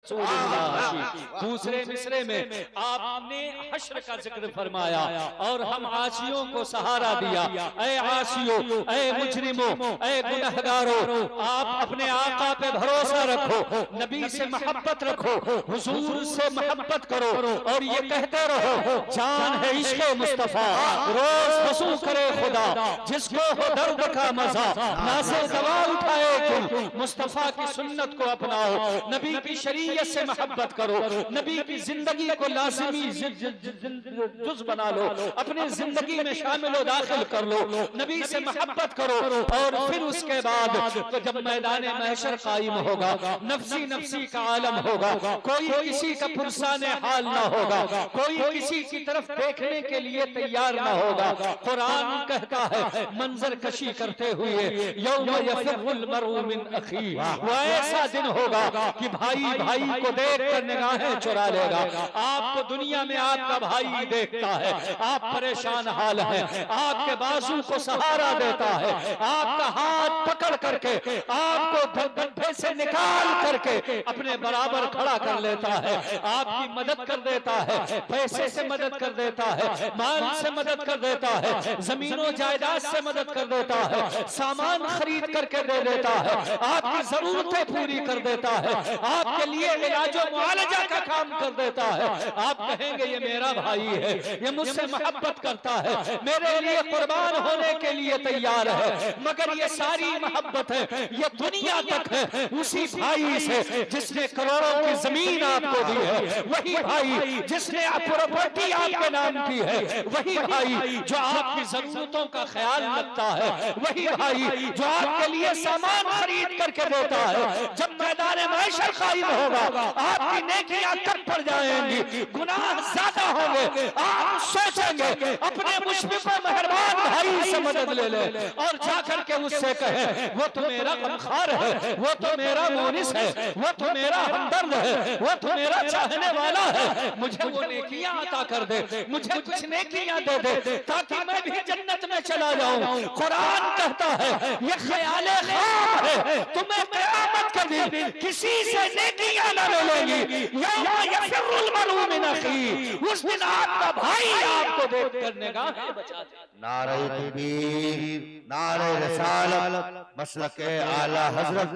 दूसरे मिसरे में आपने हश्र का जिक्र फरमाया और हम आसियों को सहारा दिया। ऐ आसियों, ऐ मुजरिमों, ऐ गुनहगारों, आप अपने आका पे भरोसा रखो, नबी से मोहब्बत रखो, हुजूर से मोहब्बत करो और ये कहते रहो जान है इश्क़ मुस्तफा, रोज वसूल करे खुदा, जिसको हो दर्द का मजा नासे दवा उठाए तुम, मुस्तफा की सुन्नत को अपनाओ, नबी की शरीयत से मोहब्बत करो, नबी की जिंदगी को लाजिमी जुज बना लो, अपनी जिंदगी में शामिल व दाखिल कर लो, नबी से मोहब्बत करो और फिर उसके बाद तो जब मैदान महशर कायम होगा, नफ्सी नफ्सी का आलम होगा, कोई किसी का पुरसाने हाल ना होगा, कोई किसी की तरफ देखने के लिए तैयार ना होगा। कुरान कहता है मंजर कशी करते हुए यौम यफिरुल मरउ मिन अखी, वो ऐसा दिन होगा कि भाई भाई को देख कर निगाहें चुरा लेगा। आपको दुनिया में आपका भाई देखता है, आप परेशान हाल है, आपके बाजू को सहारा देता है, आपका हाथ पकड़ करके आपको गड्ढे से निकाल करके अपने बराबर खड़ा कर लेता है, आपकी मदद कर देता है, पैसे से मदद कर देता है, माल से मदद कर देता है, जमीनों जायदाद से मदद कर देता है, सामान खरीद करके दे देता है, आपकी जरूरतें पूरी कर देता है, आपके लिए इलाजो मुआलजा का काम कर देता है। आप कहेंगे ये मेरा भाई है, ये मुझसे मोहब्बत करता है, मेरे लिए कुर्बान होने के लिए तैयार है, मगर ये सारी मोहब्बत है ये दुनिया तक है उसी भाई से जिसने करोड़ों की जमीन आपको दी है, वही भाई जिसने प्रॉपर्टी आपके नाम की है, वही भाई जो आपकी जरूरतों का ख्याल रखता है, वही भाई जो आपके लिए सामान खरीद करके देता है। जब मैदान महशर कायम होगा, आपकी नेकियां कम पड़ जाएंगी, गुनाह ज्यादा होंगे, आप सोचेंगे अपने मुशफिक व मेहरबान भाई से मदद ले ले और जाकर के उससे कहे वो तो मेरा गमखार है, वो तो मेरा मोनिस है, वो तो मेरा हमदर्द है, वो तो मेरा चाहने वाला है, मुझे वो नेकियां अता कर दे, मुझे कुछ नेकियां दे दे ताकि मैं भी जन्नत में चला जाऊं। कुरान कहता है ये ख्याले ख्वाब है, तुम्हें क़यामत के दिन किसी से नेकियां न मिलेंगी। यौमा यफिरुल मरउ मिन अखी, उस दिन आपका भाई आपको देख कर निगाहें बचा दे। नारे तकबीर, नारे रिसालत, मसलके आला हजरत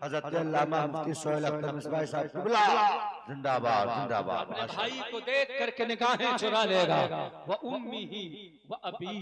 हजरत अल्लामा मुफ्ती सोहेल अख्तर मिसबाह साहब क़िबला जिंदाबाद जिंदाबाद। अपने भाई को देख करके निगाहें चुरा लेगा। व उम्मीही व अबी,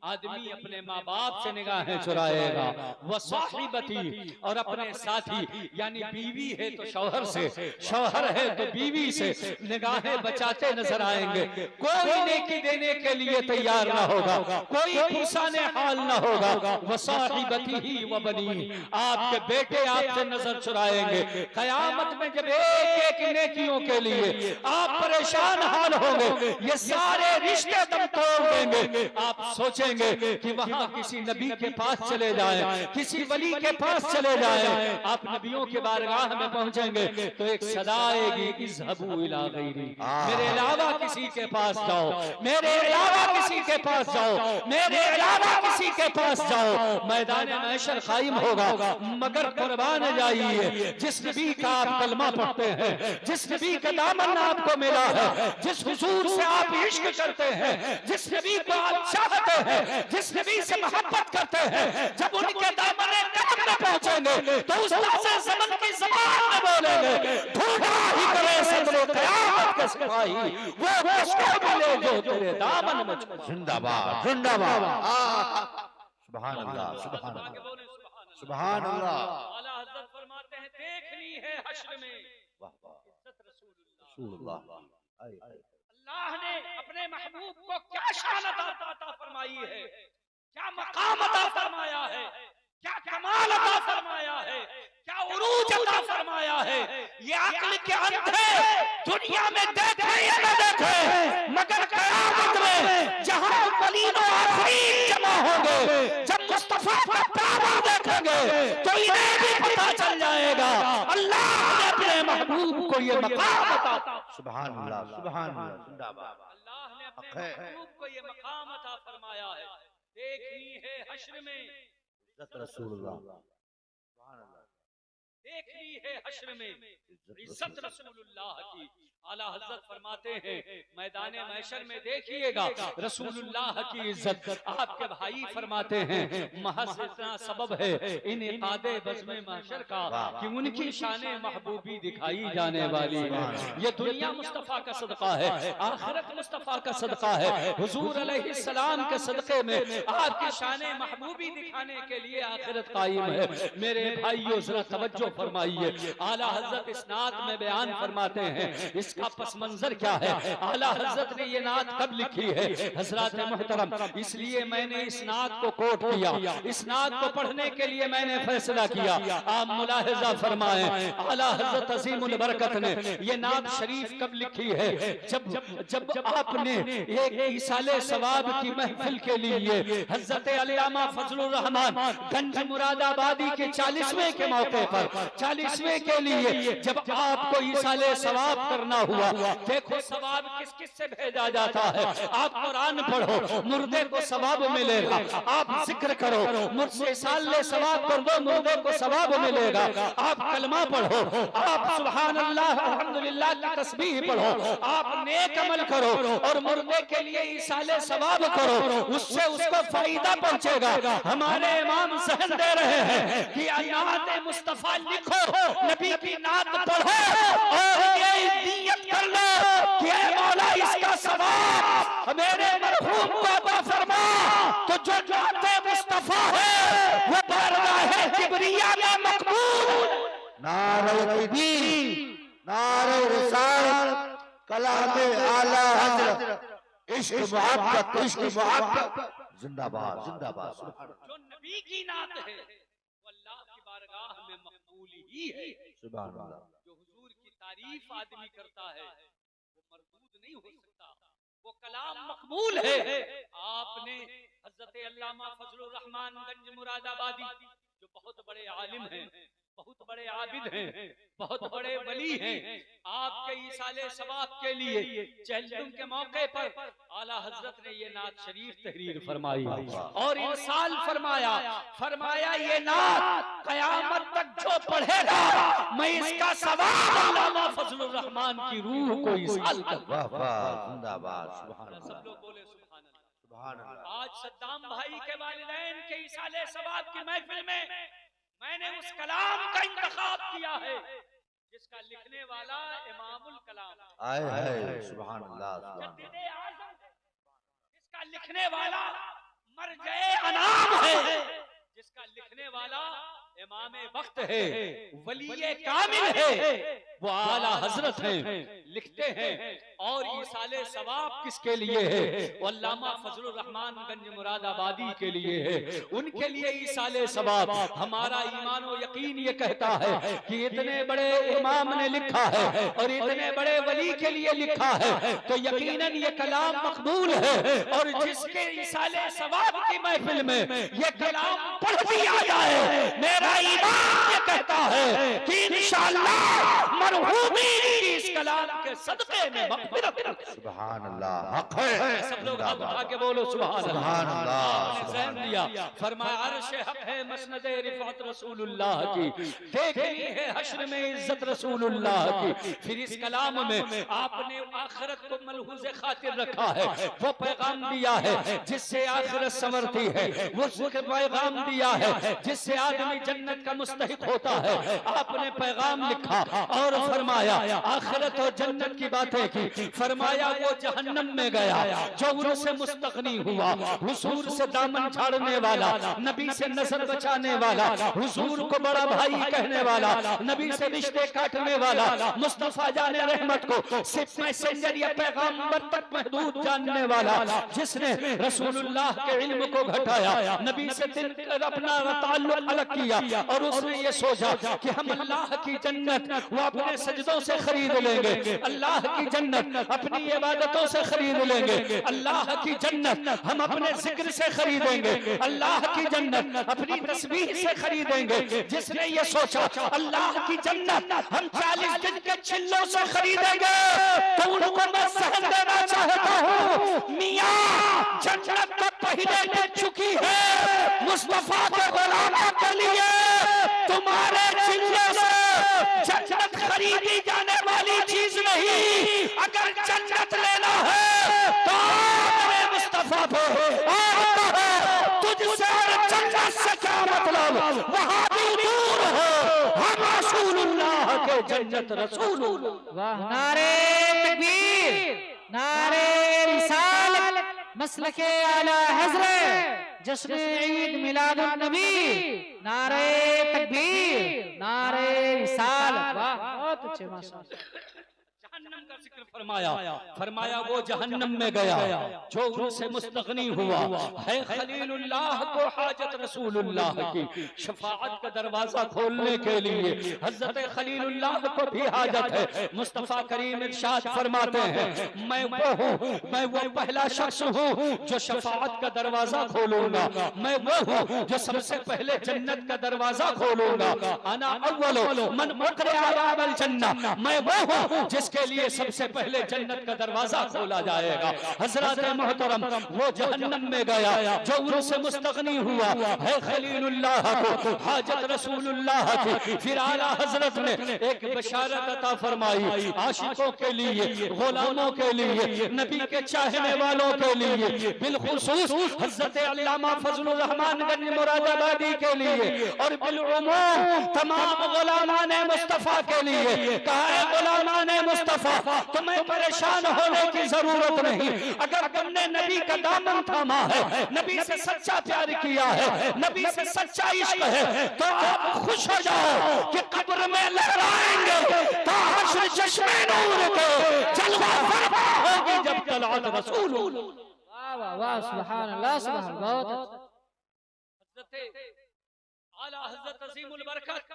आदमी अपने माँ बाप से निगाहें चुराएगा। व साहिबती, और अपने साथी यानी बीवी है तो शौहर से, शौहर है तो बीवी से निगाहें बचाते नजर आएंगे। कोई नेकी देने के लिए तैयार ना होगा, कोई पुरसाने हाल ना होगा। व साहिबती व बनी, आपके बेटे आपसे नजर चुराएंगे। कयामत में जब एक एक नेकियों के लिए आप परेशान हाल होंगे, ये सारे रिश्ते दम तोड़ देंगे। आप सोचेंगे कि वहां किसी नबी के पास चले जाएं, किसी वली के पास चले जाएं। आप नबियों के बारगाह में पहुंचेंगे तो एक सदा आएगी इज़हबू इला गैरी, मेरे अलावा किसी के पास जाओ, मेरे अलावा किसी के पास जाओ, मेरे अलावा किसी के पास जाओ। मैदान महशर कायम होगा, मगर कुर्बान जाइए जिस नबी का आप कलमा पढ़ते हैं, जिस नबी का दामन आपको मिला है, जिस हुजूर से आप इश्क करते हैं, जिस नबी को आप चाहते हैं, जिस नबी से मोहब्बत करते हैं, जब उनके दामन कदम में पहुंचेंगे तो उस से ज़बान की ज़बान में बोलेंगे ढूंढा ही करे सदरे क़यामत के सिपाही, वो उसको मिले जो तेरे दामन में। जिंदाबाद जिंदाबाद। सुभान अल्लाह सुभान अल्लाह सुभान अल्लाह। आला हज़रत फरमाते हैं देखनी है हश्र में इज्जत रसूलुल्लाह। अल्लाह ने अपने महबूब को क्या शान अता फरमाई है, क्या मकाम अता फरमाया है, क्या कमाल अता फरमाया है, क्या उरूज अता फरमाया है। ये अक्ल के अंधे दुनिया में देखे या न देखे, मगर क़यामत में जहां वलीन व आफरीन जमा होंगे, जब मुस्तफा का ताबा देखेंगे तो इन्हें भी पता चल जाएगा अल्लाह ने अपने महबूब को ये मकाम अता। सुभान अल्लाह सुभान अल्लाह जिंदाबाद। अल्लाह ने अपने महबूब को ये मकाम अता फरमाया है। देखनी है हश्र में रसूलुल्लाह। सुभान अल्लाह। देखनी है हश्र में इज्जत रसूलुल्लाह की। आला हजरत फरमाते हैं मैदान महशर में देखिएगा रसूलुल्लाह की इज्जत। आपके भाई फरमाते हैं महज इतना सबब है इन इकादे बज़्म महशर का कि उनकी शान महबूबी दिखाई जाने वाली है। ये दुनिया मुस्तफा का सदका है, आखिरत मुस्तफा का सदका है। हुजूर अलैहिस्सलाम के सदके में आपकी शान महबूबी दिखाने के लिए आखिरत कायम है। मेरे भाइयों जरा तवज्जो फरमाइए। आला हजरत इस नात में बयान फरमाते हैं इसका पस मंजर क्या है। आला हजरत ने ये नात कब लिखी है हजरत मोहतरम, इसलिए मैंने इस नात को कोट किया। इस नात को पढ़ने के लिए मैंने फैसला किया। आप मुलाहिजा फरमाएं आला हजरत अजीमुल बरकत ने ये नात शरीफ कब लिखी है। जब आपने एक इसाले सवाब की महफिल के लिए हजरत अल्लामा फजलुर रहमान गंज मुरादाबादी के 40वें के मौके पर 40वें के लिए जब आपको इसाले सवाब करना हुआ, देखो सवाब किस किस से भेजा जाता है। आप कुरान पढ़ो मुर्दे को सवाब मिलेगा, आप जिक्र करो मुझसे साले सवाब कर दो मुर्दे को सवाब मिलेगा। आप कलमा पढ़ो, आप सुभान अल्लाह अल्हम्दुलिल्लाह की तस्बीह पढ़ो, आप नेक अमल करो और मुर्दे के लिए इसाले सवाब करो, उससे उसको फायदा पहुंचेगा। हमारे इमाम सहन दे रहे हैं कि नात मुस्तफा लिखो, नबी की नात पढ़ो और ये नियत कर लो कि ऐ मौला इसका सवाब मेरे मरहूम को अता फरमा। तो जो नात मुस्तफा है वो बारगाह किबरिया में मकबूल। नारे तकबीर, नारे रिसालत, कलाम आला हजरत, इश्क मोहब्बत, इश्क मोहब्बत, जिंदाबाद जिंदाबाद। जो नबी की नात है वो अल्लाह की बारगाह में मकबूल ही है। सुभान अल्लाह। जो हुजूर की तारीफ आदमी करता है वो मरदूद नहीं हो सकता, वो कलाम मकबूल है। आपने हजरत अल्लामा फजलुर रहमान गंज मुरादाबादी जो बहुत बड़े आलिम हैं, बहुत बड़े आबिद हैं, बहुत बड़े वली हैं, आपके इसाले सवाब के लिए चहलम के मौके पर आला हजरत ने ये नात शरीफ तहरीर फरमाई और इरसाल फरमाया ये नात कयामत तक जो पढ़ेगा मैं इसका सवाब अल्लामा फजलुर रहमान की रूह को इरसाल करूंगा। वाह वाह जिंदाबाद सुभान अल्लाह। सब लोग बोले सुभान अल्लाह। सुभान अल्लाह। आज सद्दाम भाई के वालिदैन के इसाले सवाब की महफिल में मैंने उस कलाम का इंतखाब किया है जिसका लिखने वाला इमामुल कलाम आए हाय सुभान अल्लाह सुभान अल्लाह। मुजद्दिद आज़म जिसका लिखने वाला मरजए अनाम है, जिसका लिखने वाला इमाम वक्त है, वली कामिल है, वो आला हजरत हैं, लिखते हैं। और इसाले सवाब किसके लिए है? वो अल्लामा फजलुर रहमान गंज मुरादाबादी के लिए है। उनके लिए इसाले सवाब। हमारा ईमान और यकीन ये कहता है कि इतने बड़े इमाम ने लिखा है और इतने बड़े वली के लिए लिखा है तो यकीनन ये कलाम मकबूल है। और जिसके इसाले सवाब की महफिल में ये कलाम पढ़ दिया जाए, मेरा ईमान ये कहता है कि इंशाअल्लाह मरहूमी की इस कलाम के सदक़े में मग़फ़िरत। सुभान अल्लाह हक है। सब लोग हाथ उठा के बोलो सुभान सुभान अल्लाह। आपने ज़हन दिया, फरमाया अर्श हक है मसनद रिफ़अत रसूलुल्लाह की, देखनी है हश्र में इज्जत रसूलुल्लाह की। फिर इस कलाम में आपने आखिरत को मलहूज़ खातिर रखा है, वो पैगाम दिया है जिससे आखिरत संवरती है, वो पैगाम दिया है जिससे आदमी जन्नत का मुस्तहिक होता है। आपने पैगाम लिखा और फरमाया आखिरत और जन्नत की बातें की। फरमाया वो जहन्नम में गया जो उनसे मुस्तगनी हुआ, हुजूर से दामन झाड़ने वाला, नबी से नजर बचाने वाला, हुजूर को बड़ा भाई कहने वाला, नबी से रिश्ते काटने वाला, मुस्तफा जाने रहमत को सिर्फ मैसेंजर या पैगाम्बर तक महदूद जानने वाला, जिसने रसूलुल्लाह के इल्म को घटाया, नबी से दिल अपना ताल्लुक अलग किया और उसने ये सोचा कि हम अल्लाह की जन्नत वो अपने सजदों से खरीद लेंगे, अल्लाह की जन्नत अपनी इबादतों से खरीद लेंगे, अल्लाह की जन्नत हम अपने जिक्र से खरीदेंगे, अल्लाह की जन्नत अपनी तस्बीह से खरीदेंगे। जिसने ये सोचा अल्लाह की जन्नत हम 40 दिन के चिल्लों से खरीदेंगे, तो उनको मैं सहन देना चाहता हूँ, मियाँ जन्नत तो पहले मिल चुकी है, मुस्तफा के गुलामों के लिए तुम्हारे चिल्लों से खरीदी जाने वाली चीज नहीं। अगर जन्नत लेना है तो आदमे मुस्तफा पे तुझसे और जन्नत से क्या मतलब, वहां भी दूर हो, हम रसूलुल्लाह के जन्नत रसूलुल्लाह। वाह, नारे तकबीर, नारे रिसालत, मसलके आला हज़रत, जश्न ईद मिलादुन नबी, नारे तकबीर, नारे रिसालत। वाह, बहुत अच्छे, माशाअल्लाह। जहन्नम का जिक्र फरमाया वो जहन्नम में गया जो उनसे मुस्तगनी हुआ है। खलीलुल्लाह को हाजत रसूलुल्लाह की शफाअत का दरवाजा खोलने के लिए हजरत खलीलुल्लाह को भी हाजत है। मुस्तफा करीम इरशाद फरमाते हैं मैं वो पहला शख्स हूँ जो शफाअत का दरवाजा खोलूंगा, मैं वो हूँ जो सबसे पहले जन्नत का दरवाजा खोलूंगा। अना अव्वलु मन उक़रिअ अबाबल जन्नह, मैं वो हूँ जिसके लिए सबसे पहले जन्नत का दरवाजा खोला जाएगा। हजरत मोहतरम वो जहन्नम में गया जो उनसे मुस्तगनी हुआ है खलीलुल्लाह को हाजत रसूलुल्लाह की। फिर आला हजरत ने एक बशारत अता फरमाई आशिकों के लिए, गुलामों के लिए, नबी के चाहने वालों के लिए, बिलखुसूस हजरत अल्लामा फजलुर रहमान गंज मुरादाबादी के लिए और बिलउमूम तमाम गुलामाने मुस्तफा के लिए। कहा है गुलामाने मुस्तफा तुम्हें परेशान होने की जरूरत नहीं। अगर तुमने नबी का दामन थामा है, नबी से सच्चा प्यार किया है, नबी से सच्चा इश्क है, तो आप खुश हो जाओ कि कब्र में लहराएंगे तो हश्र चश्मे नूर के जलवा फरमा होगी जब तलअत रसूल। वाह वाह वाह, सुभान अल्लाह, सुभान, बहुत हजरत आला हजरत अजीमुल बरकत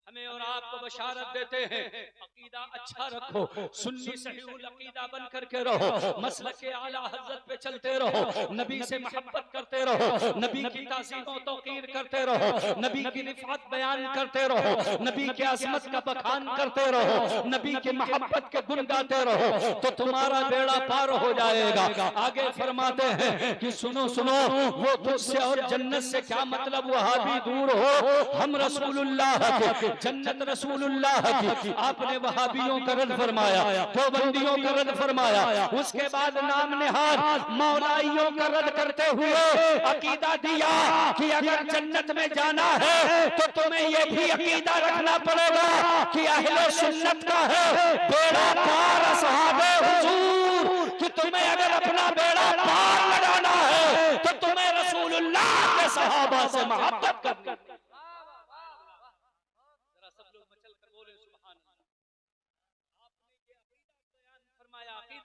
हमें और आपको बशारत देते हैं अकीदा अच्छा रखो, सुन्नी सहीहुल अकीदा बन करके रहो, मसलके आला हजरत पे चलते रहो, नबी से मोहब्बत करते रहो, नबी की ताज़ीम और तौक़ीर करते रहो, नबी की रिफ़ात बयान करते रहो, नबी की अज़मत का बखान करते रहो, नबी की मोहब्बत के गुण गाते रहो तो तुम्हारा बेड़ा पार हो जाएगा। आगे फरमाते हैं कि सुनो सुनो वो तुझसे और जन्नत से क्या मतलब, वहां भी दूर हो, हम रसूलुल्लाह के जन्नत रसूलुल्लाह की। आपने वहाबियों का रद्द फरमाया, देवबंदियों का रद्द फरमाया, उसके बाद नाम निहाद मौलाइयों का रद्द करते हुए अकीदा दिया कि अगर जन्नत में जाना है तो तुम्हें ये भी अकीदा रखना पड़ेगा कि अहले सुन्नत का है बेड़ा पार असहाबे हुजूर, कि तुम्हें अगर अपना बेड़ा पार लगाना है तो तुम्हें रसूलुल्लाह के सहाबा से मोहब्बत करनी।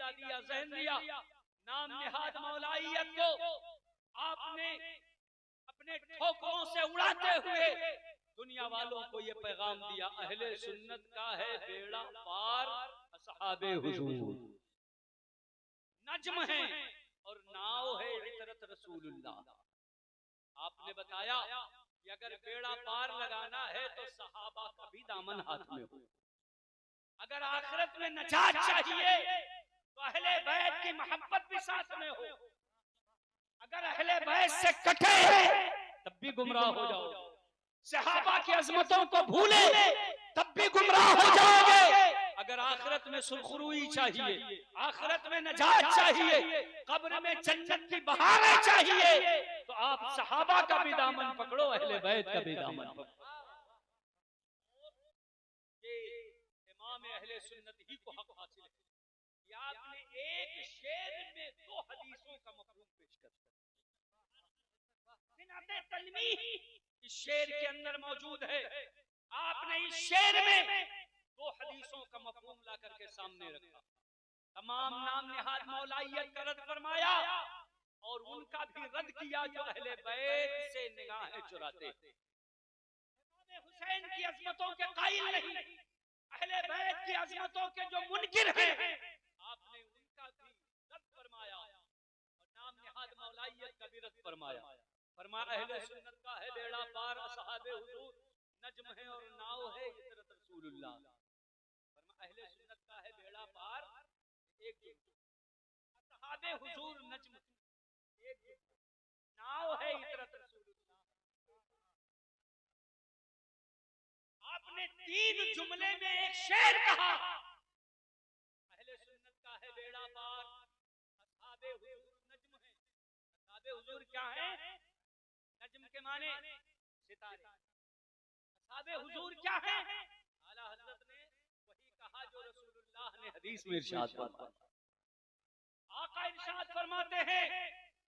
दिया ज़हन दिया नाम निहाद मौलाइयत को आपने अपने ठोकरों से उड़ाते हुए दुनिया वालों को ये पैगाम दिया अहले सुन्नत का है बेड़ा पार असहाबे हुजूर, नज्म है और नाव है इतरत रसूलुल्लाह। आपने बताया कि अगर बेड़ा पार लगाना है तो सहाबा का भी दामन हाथ में हो, अगर आखिरत में नजात चाहिए तो अहले बैत की मोहब्बत भी साथ में हो, अगर अहले बैत से कटे तब भी गुमराह हो जाओ, सहाबा की अजमतों को भूले तब भी गुमराह हो जाओगे। अगर आखिरत में सुरखरुई चाहिए, आखिरत में नजात चाहिए, कब्र में जन्नत की बहारें चाहिए तो आप सहाबा का भी दामन पकड़ो, अहले बैत का भी दामन पकड़ो। ये इमाम अहले सुन्नत ही को हक हासिल है। आपने एक शेर में दो हदीसों का मफहूम पेश कर दिया, इस शेर के अंदर मौजूद है। आपने इस शेर में दो हदीसों का मफहूम ला करके सामने रखा, तमाम नाम निहाद मौलाइयत का रद्द फरमाया और उनका भी रद्द किया जो अहले बैत से निगाहें चुराते, हुसैन की अजमतों के कायल नहीं, अहले बैत की अजमतों के जो मुनकिर हैं, आपने उनका भी रद्द फरमाया और नाम निहाद मौलाइयत का भी रद्द फरमाया। फरमाया अहले सुन्नत का है बेड़ा पार असहाबे हुजूर, नज्म है और नाव है इतरत रसूलुल्लाह। फरमाया अहले सुन्नत का है बेड़ा पार एक, असहाबे हुजूर नज्म एक, नाव है इतरत रसूलुल्लाह। आपने तीन जुमले में एक शेर कहा, अहले सुन्नत का है बेड़ा पार, असहाबे हुजूर नज्म है। असहाबे हुजूर क्या है? नज्म के माने सितारे। असहाबे हुजूर क्या है? आला हजरत ने वही कहा जो रसूलुल्लाह ने हदीस में इरशाद फरमाया। आका इरशाद फरमाते हैं,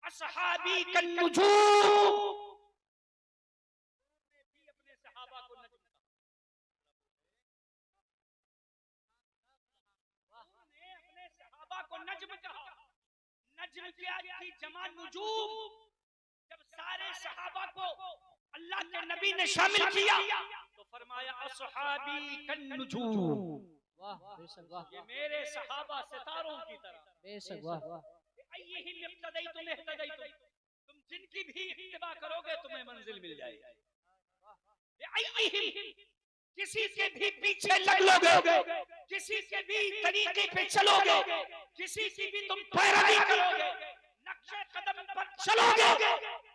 असहाबी कन्नुजूम, ने भी अपने सहाबा को नज्म कहा। ने अपने सहाबा को नज्म कहा। नज्म क्या की जमा नुजूम। जब सारे सहाबा को अल्लाह के नबी ने शामिल किया तो फरमाया असहाबी कन्नुजूम, वाह बेशक वाह, ये मेरे सहाबा सितारों की तरह। बेशक वाह, तुम जिनकी भी इत्तिबा करोगे तुम्हें मंजिल मिल जाएगी। किसी के भी पीछे लग लोगे, किसी के भी तरीके पे चलोगे, किसी की भी तुम पैरवी करोगे, नक्शे कदम पर चलोगे,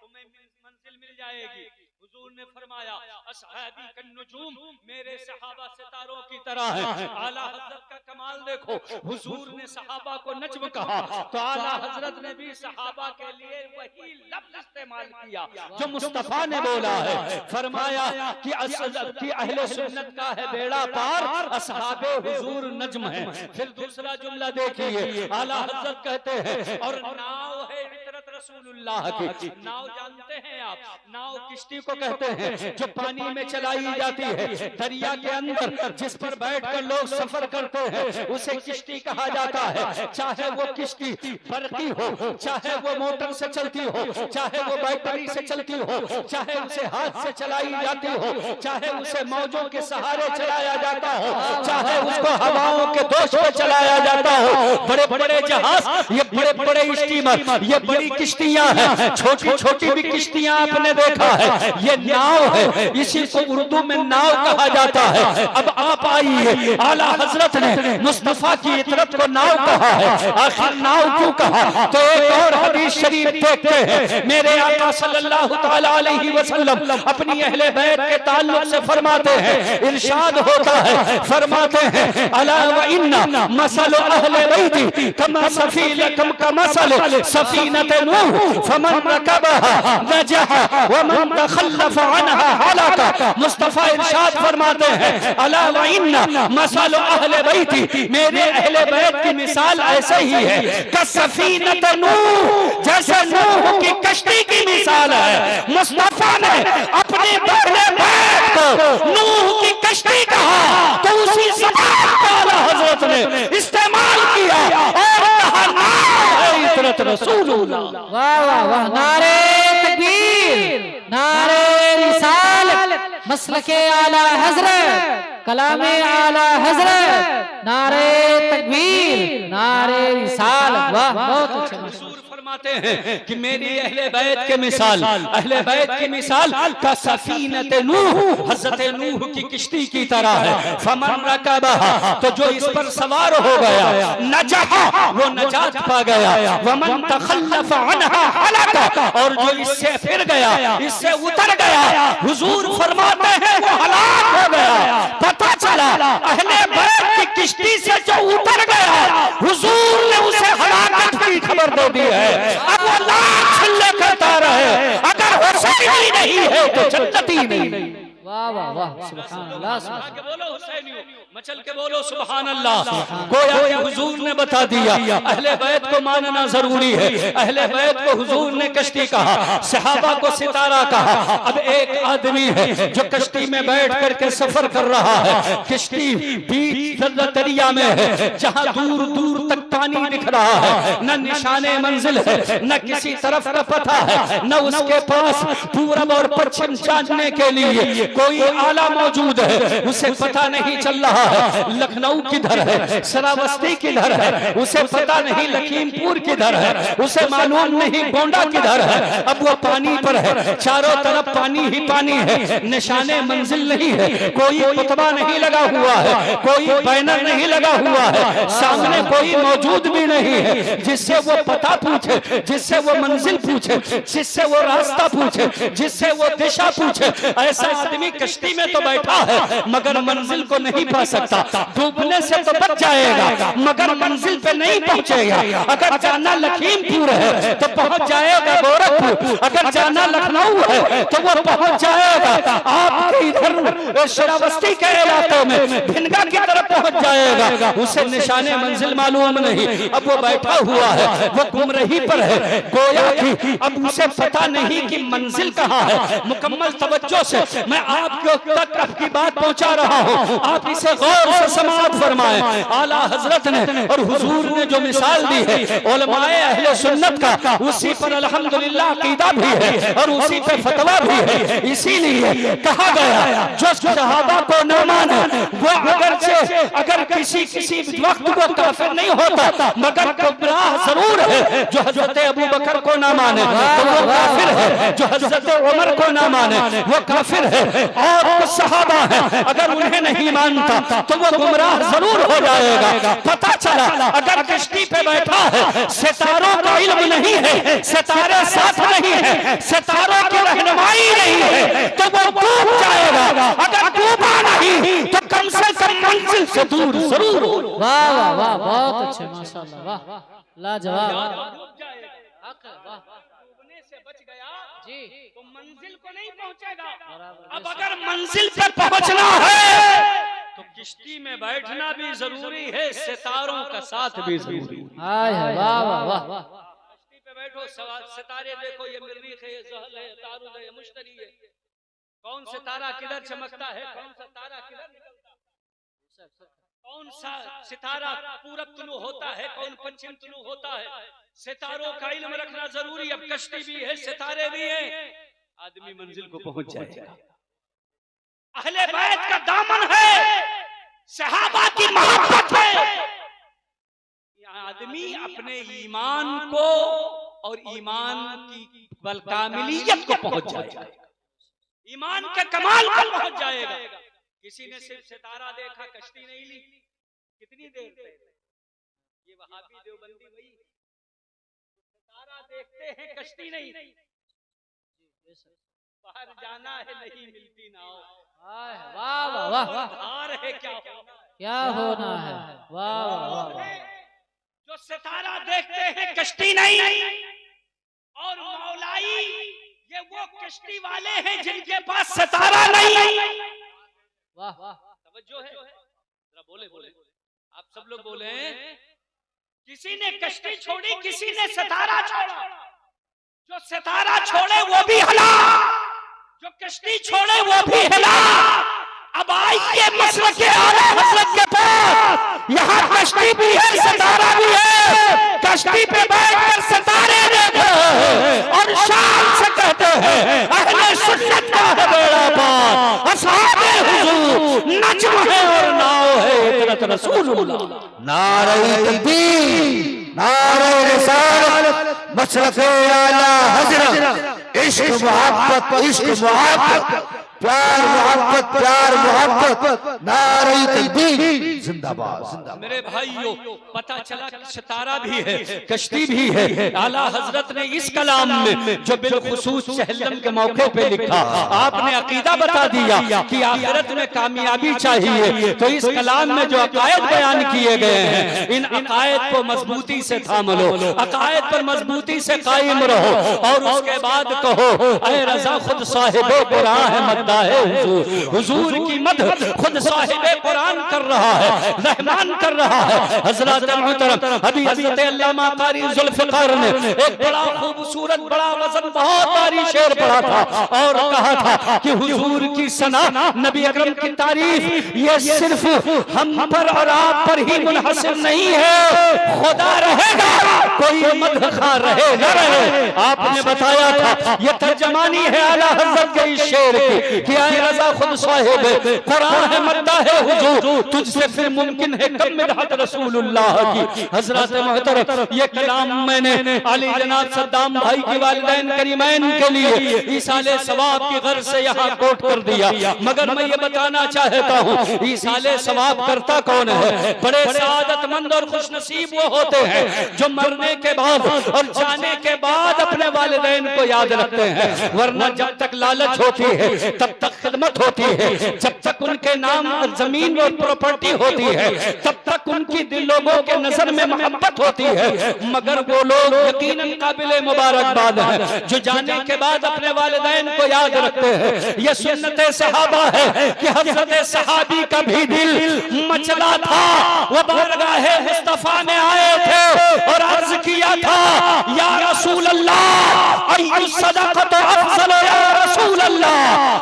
तुम्हें मंजिल मिल जाएगी। हुजूर ने फरमाया असहाबी कन्नुजूम, मेरे सहाबा सितारों की तरह है। आला हजरत का कमाल देखो, हुजूर ने सहाबा को नज्म कहा तो आला हजरत ने भी सहाबा के लिए वही लफ्ज इस्तेमाल किया जो मुस्तफा ने बोला है। फरमाया कि अहले सुन्नत का है बेड़ा पार, असहाबे हुजूर नज्म है। फिर दूसरा जुमला देखिए, आला हजरत कहते हैं और नाव है इतरत रसूलुल्लाह की। नाव जानते हैं आप, नाव किश्ती को कहते हैं जो पानी में चलाई जाती है, दरिया के अंदर जिस पर बैठकर लोग सफर करते हैं उसे किश्ती कहा जाता है। चाहे वो किश्ती बरकी हो, चाहे वो मोटर से चलती हो, चाहे वो बैटरी से चलती हो, चाहे उसे हाथ से चलाई जाती हो, चाहे उसे मौजों के सहारे चलाया जाता हो, चाहे उसको हवाओं के दोष पे चलाया जाता हो। बड़े बड़े जहाज, ये बड़े बड़े स्टीमर, ये बड़ी किश्तियां हैं, छोटी छोटी भी किश्तियां आपने देखा है, ये नाव है, इसी को उर्दू में नाव कहा जाता है। अब आप आइए, आला हजरत ने मुस्तफा की इतरत को नाव कहा है। आखिर नाव क्यों कहा? तो एक और हदीस शरीफ देखते हैं, मेरे आका सल्लल्लाहु तआला अलैहि वसल्लम अपनी अहले बैत के ताल्लुक से फरमाते हैं, इरशाद होता है, फरमाते हैं अला व इन्ना मसल अहले बैती कमा सफीनतुम कमसल सफीनत नूह फमन रकबहा नजहा व मन तखल्लफ अनहा हलाका। मुस्तफा इरशाद फरमाते हैं अला व इन्ना मसल अहले बैती, मेरे अहले बैत की मिसाल ऐसे ही है कसफीनत नूह, जैसे नूह की कश्ती की मिसाल है। मुस्तफा ने अपने अहले बैत को नूह की कश्ती कहा तो उसी ज़बान को आला हजरत ने इस्तेमाल किया और कहा नारे इतरत रसूलुल्लाह। वाह वाह वाह, नारे तकबीर, नारे रिसालत, मसलके आला हजरत, कलामे आला हजरत, नारे तकबीर, नारे रिसालत। वाह, बहुत अच्छा। फरमाते हैं कि मेरी अहले बैत के मिसाल, अहले बैत की मिसाल का सफीनत नूह, हजरत नूह की किश्ती की तरह है। फमन रकबहा, तो जो इस पर सवार हो गया, नजहा, वो नजात पा गया, वमन तखल्लफ अनहा हलाका, और जो इससे फिर गया, इससे उतर गया, हुजूर फरमाते हैं वो हलाक हो गया। पता चला अहले बैत की किश्ती से जो उतर गया, हुजूर ने उसे हलाकत की खबर दे दी है। अब वो लाख छिल्ले करता रहे, अगर हुसैनी नहीं है तो जन्नती नहीं। वाह वाह वाह, सुभान अल्लाह, सुभान के बोलो हुसैनियों, मचल के बोलो सुभान अल्लाह। गोया कि हुजूर ने बता दिया अहले बैत को मानना जरूरी है। अहले बैत को हुजूर ने कश्ती कहा, सहाबा को सितारा कहा। अब एक आदमी है जो कश्ती में बैठ करके सफर कर रहा है, किश्ती बीच दरिया में है, जहां दूर दूर तक पानी दिख रहा है, न निशाने मंजिल है, न किसी तरफ का पता है, न उसके पास पूरब और पश्चिम जानने के लिए कोई आला मौजूद है, उसे पता नहीं चल रहा है लखनऊ किधर है, श्रावस्ती किधर है, उसे पता नहीं लखीमपुर किधर है, उसे मालूम नहीं गोंडा किधर है। अब वो पानी पर है, चारों तरफ पानी ही पानी है, निशाने मंजिल नहीं है, कोई पुतवा नहीं लगा हुआ है, कोई बैनर नहीं लगा हुआ है, सामने कोई मौजूद भी नहीं है जिससे वो पता पूछे, जिससे वो मंजिल पूछे, जिससे वो रास्ता पूछे, जिससे वो दिशा पूछे। ऐसा आदमी आदमी कश्ती में तो बैठा है मगर मंजिल को नहीं पा सकता, डूबने से तो बच जाएगा मगर मंजिल पे नहीं पहुंचेगा। अगर जाना लखीमपुर है तो पहुंच जाएगा गोरखपुर, अगर जाना लखनऊ है तो वो पहुंच जाएगा आपके इधर श्रावस्ती के इलाकों में भिनगा की तरफ पहुंच जाएगा, उसे निशाने मंजिल मालूम नहीं। अब वो बैठा हुआ है, वो गुमराही पर है, गोया कि अब उसे पता नहीं कि मंजिल कहाँ है। मुकम्मल तवज्जो से मैं आपके तक आपकी बात पहुंचा रहा हूँ, आप इसे गौर से समाअत फरमाएं। आला हजरत ने और हुजूर ने जो मिसाल दी है उलमाए अहले सुन्नत का, उसी पर अल्हम्दुलिल्लाह अकीदा भी है और उसी पे फतवा भी है। इसीलिए कहा गया जो सहाबा को न माने वो अगर किसी वक्त को काफिर नहीं होता मगर गुमराह जरूर है। जो हजरत अबू बकर को ना माने तो वो काफिर है, जो हजरत उमर को ना माने वो काफिर है। और कुछ सहाबा है अगर उन्हें नहीं मानता तो वो गुमराह जरूर हो जाएगा। पता चला अगर कश्ती पे बैठा है, सितारों का इल्म नहीं है, सितारे साथ नहीं है, सितारों की रहनुमाई नहीं है तो वो डूब जाएगा। अगर डूबा नहीं तो कम से कम मंजिल से दूर जरूर। वाह वाह वाह, बहुत अच्छे, माशाल्लाह, वाह लाजवाब। डूबने से बच गया जी तो मंजिल को नहीं पहुंचेगा। अब अगर मंजिल पर पहुंचना है तो किश्ती में बैठना भी जरूरी है, सितारों का साथ भी जरूरी है। हाय हाय, वाह वाह वाह। किश्ती पे बैठो, सितारे देखो, ये मरीख है, ये ज़हल है, तारुद है, ये मुश्तरी है। कौन सितारा किधर चमकता है, कौन सा तारा किधर निकलता है, कौन सा सितारा पूरब तुलू होता है, कौन पश्चिम तुलू होता है। सितारों का इल्म रखना जरूरी। अब कश्ती भी है, सितारे भी हैं, आदमी मंजिल को पहुंच जाएगा। अहले बैत का दामन है, सहाबा की मोहब्बत है। आदमी अपने ईमान को और ईमान की कामिलियत को पहुंच जाएगा, ईमान के कमाल पर पहुंच जाएगा। किसी ने सिर्फ सितारा देखा, कश्ती नहीं ली, कितनी देर तक ये वहाबी देवबंदी वही सितारा देखते हैं, कश्ती नहीं। बाहर जाना है, नहीं मिलती नाव। वाह वाह वाह, धार है, क्या होना है। वाह वाह वाह। जो सितारा देखते हैं, कश्ती नहीं। और मौलाई ये वो कश्ती वाले हैं जिनके पास सितारा नहीं। वाह वाह, तवज्जो है, जरा बोले बोले, आप सब लोग बोले। किसी ने कश्ती छोड़ी, किसी ने सितारा छोड़ा। जो सितारा छोड़े वो भी हिला, जो कश्ती छोड़े वो भी हिला। अब आइए मसलक के आला हजरत के पास, यहाँ कश्ती भी है, सितारा भी है। कश्ती पे बैठकर सितारे देखो और शान से कहते हैं अहले सुन्नत का है बेड़ा पार, असहाबे हुजूर नज्म है और नाव है इतरत रसूलुल्लाह। नारे तकबीर, नारे रिसालत, मसलक आला हजरत, इश्क मोहब्बत, प्यार मोहब्बत, प्यार मोहब्बत, नारे तकबीर, जिंदाबाद जिंदाबाद। मेरे भाइयों, पता चला सितारा भी है, कश्ती भी है। आला हजरत ने इस कलाम में जो बिलखुसूस चहलम के मौके पे लिखा, आपने अकीदा बता दिया कि आखिरत में कामयाबी चाहिए। तो इस कलाम में जो अकायद बयान किए गए हैं, इन अकायद को मजबूती से थाम लो, अकायद पर मजबूती से कायम रहो और उसके बाद कहो ऐ रज़ा खुद साहिबे कुरान है, मद्दा है हुजूर। हुजूर की मद खुद साहिबे कुरान कर रहा है, रहमान कर रहा है। हजरत मोहतरम अभी हजरत अल्लामा कारी जुल्फिकार ने एक बड़ा खूबसूरत, बड़ा वजन, बहुत भारी शेर पढ़ा था और कहा था कि हुजूर की सना, नबी अकरम की तारीफ ये सिर्फ हम पर और आप पर ही मुनहसर नहीं है, खुदा रहेगा कोई मदखा रहे न रहे। आपने बताया था ये तर्जमानी है आला हजरत के इस शेर की कि ऐ रज़ा खुद साहिब कुरान है, मद्दा है हुजूर, तुझसे फिर मुमकिन है कम मिदहत रसूलुल्लाह की। हजरत मोहतरम ये कलाम मैंने अली जनाब सद्दाम भाई की वालिदैन करीमैन के लिए ईसाले सवाब की गर्ज से यहाँ कोट कर दिया। मगर मैं ये बताना चाहता हूँ ईसाले सवाब करता कौन है? बड़े सआदतमंद और खुशनसीब वो होते हैं जो मरने के बाद और जाने के बाद अपने वालिदैन को याद रखते हैं, वरना जब तक लालच होती है तब तक खिदमत होती है, जब तक उनके नाम जमीन और प्रॉपर्टी होती है, तब तक उनकी दिल लोगों के नजर में मोहब्बत होती है। मगर वो लोग यकीनन काबिले मुबारकबाद है जो जाने के बाद अपने वालिदैन को याद रखते हैं। ये सुन्नते सहाबा है कि हजरत सहाबी का भी दिल मचला था। वो बारगाहे मुस्तफा में आए थे और अर्ज किया था, या रसूल अल्लाह अय्यु सदक़त अफज़ल या रसूल अल्लाह,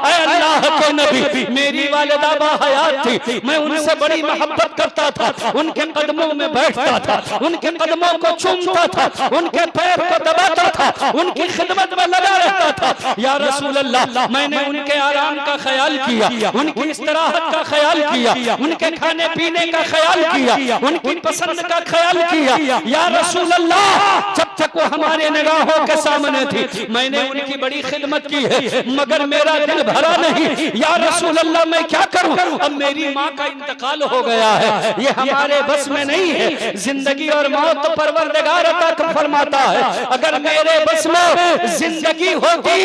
ऐ अल्लाह के नबी, मेरी वालिदा बाहयात थी, मैं उनसे बड़ी मोहब्बत करता था, उनके कदमों में बैठता था, उनके कदमों को चूमता था, उनके पैर को दबाता था, उनकी खिदमत में लगा रहता था। या रसूल अल्लाह, मैंने उनके आराम का ख्याल किया, उनकी इस्तराहत का ख्याल किया, उनके खाने पीने का ख्याल किया, उनकी पसंद का ख्याल किया। या रसूल अल्लाह, जब तक वो हमारे निगाहों के सामने थी मैंने उनकी बड़ी खिदमत की है, मगर मेरा दिल भरा नहीं। या रसूल अल्लाह, मैं क्या करूं? अब मेरी माँ का इंतकाल हो गया है, ये हमारे बस में नहीं है। जिंदगी और मौत तो परवरदिगार अता फरमाता है। अगर मेरे बस में जिंदगी होती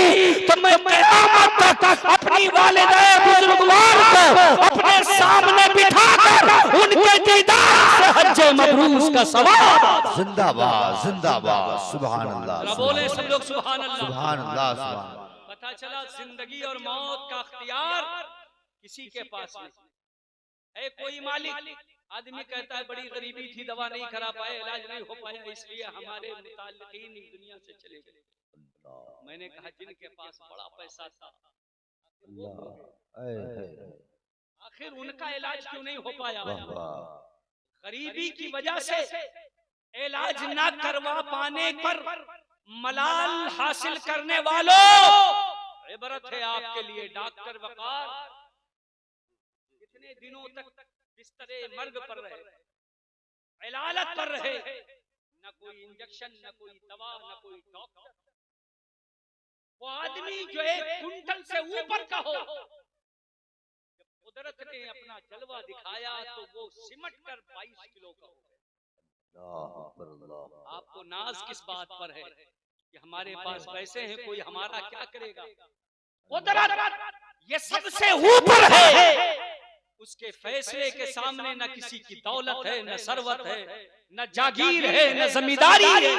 तो मैं क़यामत तक अपनी वालिदा बुजुर्गवार को अपने सामने बिठाकर उनके दीदार से हज्जे मबरूर का सवाब। जिंदाबाद जिंदाबाद, सुभान अल्लाह, बोले सब लोग सुभान अल्लाह, सुभान अल्लाह, सुभान। पता चला जिंदगी और मौत का इख्तियार किसी के पास नहीं है। कोई मालिक आदमी कहता है बड़ी गरीबी थी, दवा नहीं करा पाए, इलाज नहीं हो पाया, इसलिए हमारे मुताल्लिकीन दुनिया से चले गए। मैंने कहा जिनके पास बड़ा पैसा था आखिर उनका इलाज क्यों नहीं हो पाया? गरीबी की वजह से इलाज ना करवा पाने पर मलाल हासिल करने वालों, इबरत है आपके लिए। डॉक्टर वकार कितने दिनों तक बिस्तरे मर्ग पर रहे, इलालत पर रहे, न कोई इंजेक्शन, न कोई दवा, न कोई डॉक्टर। वो आदमी जो एक कुंटल से ऊपर का हो, जब कुदरत ने अपना जलवा दिखाया तो वो सिमट कर 22 किलो का हो गया। आपको नाज किस बात पर है कि हमारे पास पैसे हैं, कोई हमारा क्या करेगा? कुदरत ये सबसे ऊपर है, उसके फैसले के सामने न किसी की दौलत है, न सरवत है, न जागीर है, न जमींदारी है,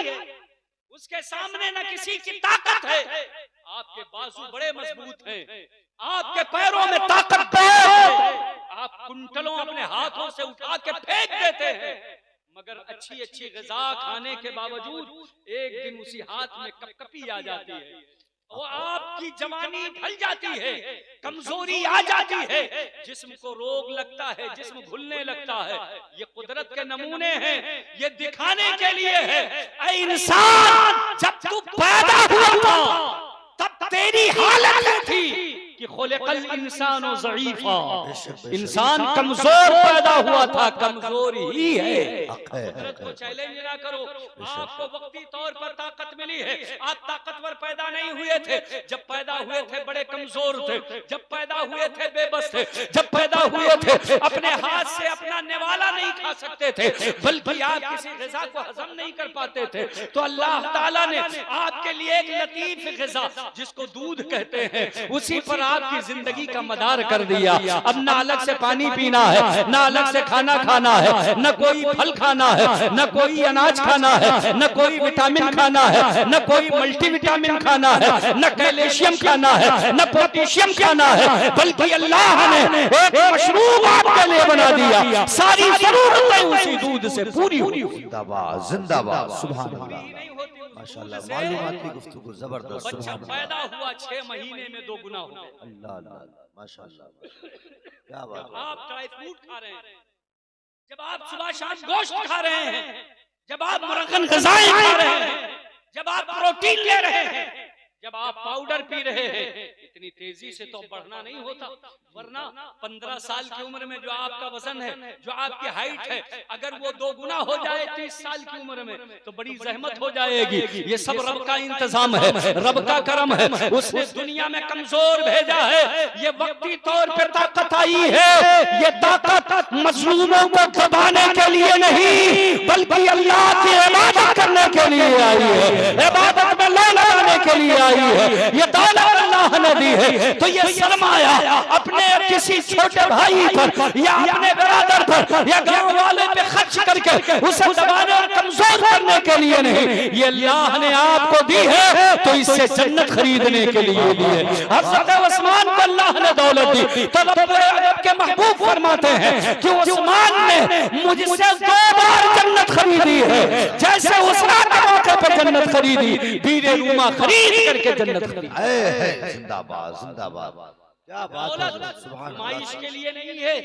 उसके सामने न किसी की ताकत है। आपके बाजू बड़े मजबूत हैं, आपके पैरों में ताकत है, आप कुंटलों अपने हाथों से उठा के फेंक देते हैं, मगर अच्छी अच्छी ग़िज़ा खाने के बावजूद एक दिन उसी हाथ में कपकपी आ जाती है, वो आपकी जवानी ढल जाती है, कमजोरी आ जाती है, जिस्म को रोग लगता है, जिस्म भूलने लगता है। ये कुदरत के नमूने हैं, ये दिखाने के लिए है। ऐ इंसान, जब तू पैदा हुआ था तब तेरी हालत ये थी कि खुलिक़ल इंसानु ज़ईफ़ा, इंसान कमजोर पैदा हुआ था, कमजोर ही है। कुदरत को चैलेंज ना करो, आपको वक्ती तौर पर ताकत मिली है, आप ताकतवर पैदा नहीं हुए थे। जब पैदा हुए थे बड़े कमजोर थे, जब पैदा हुए थे बेबस थे, जब पैदा हुए थे अपने हाथ से अपना निवाला नहीं खा सकते थे, बल्कि आप किसी ग़िज़ा को हजम नहीं कर पाते थे, तो अल्लाह ताला ने आपके लिए एक लतीफ ग़िज़ा जिसको दूध कहते हैं, उसी पर आपकी जिंदगी का मदार कर दिया। अब ना अलग से पानी पीना है, ना अलग से खाना खाना है, न कोई फल खाना है, न कोई अनाज खाना है, न कोई विटामिन खाना है, न कोई मल्टीविटामिन खाना है, न कैल्शियम खाना है, न पोटेशियम खाना है, बल्कि अल्लाह ने एक मशरूब आपके लिए बना दिया, सारी जरूरतें उसी दूध से पूरी हुई। जिंदाबाद जिंदाबाद, सुभान अल्लाह, माशाअल्लाह, मालूमात की गुफ्तगू जबरदस्त। बच्चा पैदा हुआ 6 महीने में 2 गुना हो गए। अल्लाह अल्लाह, माशाअल्लाह, क्या बात जब है। आप ड्राई फ्रूट खा रहे हैं, जब आप सुबह शाम गोश्त खा रहे हैं, जब आप मुरगन ग़िज़ाएं खा रहे हैं, जब आप प्रोटीन ले रहे हैं, जब आप पाउडर पी रहे हैं, इतनी तेजी से तो बढ़ना नहीं होता, वरना 15 साल की उम्र में जो आपका वजन है, जो आपकी हाइट है, अगर वो 2 गुना हो जाए 30 साल की उम्र में तो बड़ी जहमत हो जाएगी। ये सब रब का इंतजाम है, रब का करम है, उसने दुनिया में कमजोर भेजा है। ये वक्ती तौर पर ताकत आई है, ये ताकत मजलूमों को दबाने के लिए नहीं, बल्कि अल्लाह की इबादत करने के लिए आई है, इबादत में लगाने के लिए आई है। ये दौलत अल्लाह ने दी है तो ये सरमाया अपने किसी छोटे भाई पर या अपने बिरादर पर या गांव वाले पे खर्च करके उसे दबाने और कमजोर करने के लिए नहीं, ये अल्लाह ने आपको दी है तो इससे जन्नत खरीदने के लिए दी है। हज़रत उस्मान को अल्लाह ने दौलत दी तो रब के महबूब फरमाते हैं कि उस्मान ने मुझसे 2 बार जन्नत खरीदी है, जैसे उसरा के मौके पर जन्नत खरीदी, बीरे रूमा खरीद करके जन्नत खरीदी। जिंदाबाद जिंदाबाद, क्या बात है, सुभान अल्लाह। माइश के लिए नहीं है,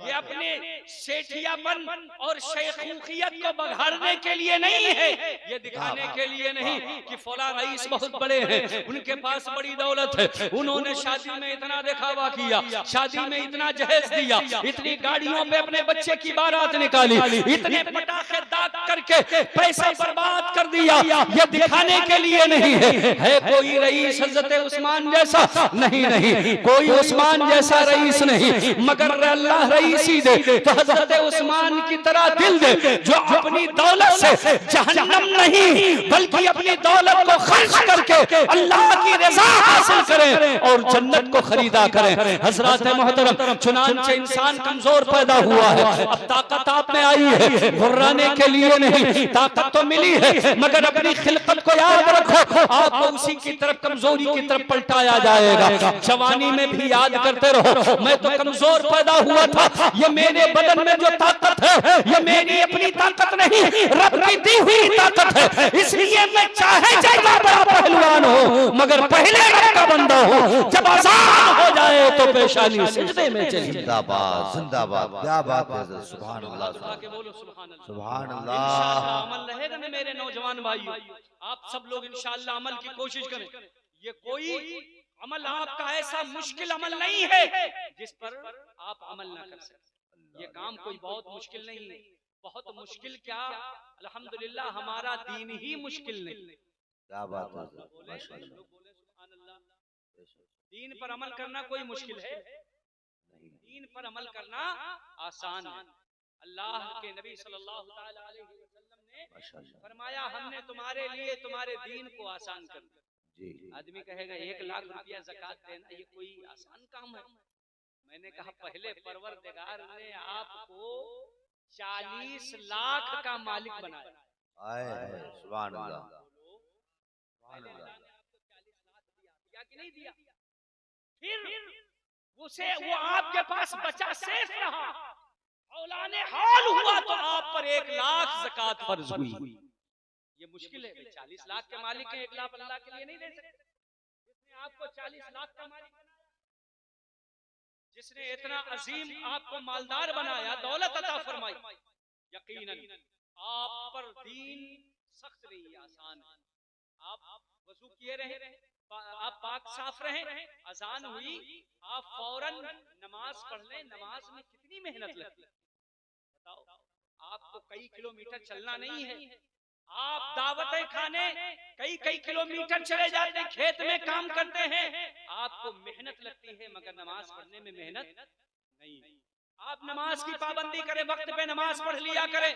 ये अपने सेठियापन और शेखूखियत को बघाड़ने के लिए नहीं है, ये दिखाने के लिए नहीं कि फला रईस बहुत बड़े हैं, उनके पास बड़ी दौलत है, उन्होंने शादी में इतना दिखावा किया, शादी में इतना जहेज दिया, इतनी गाड़ियों पे अपने बच्चे की बारात निकाली, इतने पटाखे दाग करके पैसा बर्बाद कर दिया, ये दिखाने के लिए नहीं है कोई रईस हज़रत उस्मान जैसा नहीं, नहीं कोई उस्मान जैसा रईस नहीं, मगर अल्लाह रईस ही दे तो हज़रत उस्मान की तरह दिल दे जो अपनी दौलत से जहन्नम नहीं बल्कि अपनी दौलत को खर्च करके अल्लाह की रज़ा हासिल करें और जन्नत को खरीदा करें। हज़रात मोहतरम, चुनांचे इंसान कमजोर पैदा हुआ है, अब ताकत आप में आई है, घुर्राने के लिए नहीं, ताकत तो मिली है मगर अपनी खिलकत को याद रखो, आपको उसी की तरफ कमजोरी की तरफ पलटाया जाएगा। जवानी में भी याद करते रहो, मैं तो कमजोर पैदा हुआ था, ये मेरे बदन में जो ताकत है ये मेरी अपनी ताकत नहीं, रब की दी हुई ताकत है, इसलिए मैं चाहे जितना बड़ा पहलवान हो मगर पहले रब का बंदा हो, जब आजाद हो जाए तो पेशानी सिजदे में चली। जिंदाबाद जिंदाबाद, क्या बात है, सुभान अल्लाह सुभान अल्लाह। अमल रहेगा ना मेरे नौजवान भाइयों, आप सब लोग इंशाअल्लाह अमल की कोशिश करें। ये कोई अमल आपका ऐसा मुश्किल अमल नहीं है जिस पर आप अमल ना कर सकते। ये काम कोई बहुत मुश्किल नहीं है, बहुत मुश्किल क्या, अल्हम्दुलिल्लाह हमारा दीन ही मुश्किल नहीं। क्या बात है, दीन पर अमल करना कोई मुश्किल है? दीन पर अमल करना आसान है। अल्लाह के नबी सल्लल्लाहु अलैहि वसल्लम ने फरमाया हमने तुम्हारे लिए तुम्हारे दीन को आसान कर दिया। आदमी कहेगा 1 लाख रुपया ज़कात देना ये कोई आसान काम है? मैंने कहा पहले परवरदिगार ने आपको 40 लाख का मालिक बनाया। सुभान अल्लाह, दिया कि नहीं दिया? फिर उसे वो आपके पास बचा शेष रहा, औलाने हाल हुआ तो आप पर 1 लाख ज़कात फर्ज हुई। ये मुश्किल है, 40 लाख के मालिक हैं, 1 लाख अल्लाह के लिए नहीं दे सकते। जिसने आपको 40 लाख का मालिक बनाया, जिसने इतना अजीम आपको मालदार बनाया, दौलत अता फरमाई, यकीनन आप पर दीन सख्त नहीं आसान है। आप वजू किए रहे, आप पाक साफ रहे, अजान हुई, आप फौरन नमाज पढ़ लें। नमाज में कितनी मेहनत लगती है बताओ? आपको कई किलोमीटर चलना नहीं है, आप दावतें खाने कई किलोमीटर चले जाते हैं, खेत में काम करते हैं, आपको मेहनत लगती है मगर नमाज पढ़ने में मेहनत नहीं। आप नमाज की पाबंदी करें, वक्त पे नमाज पढ़ लिया करें,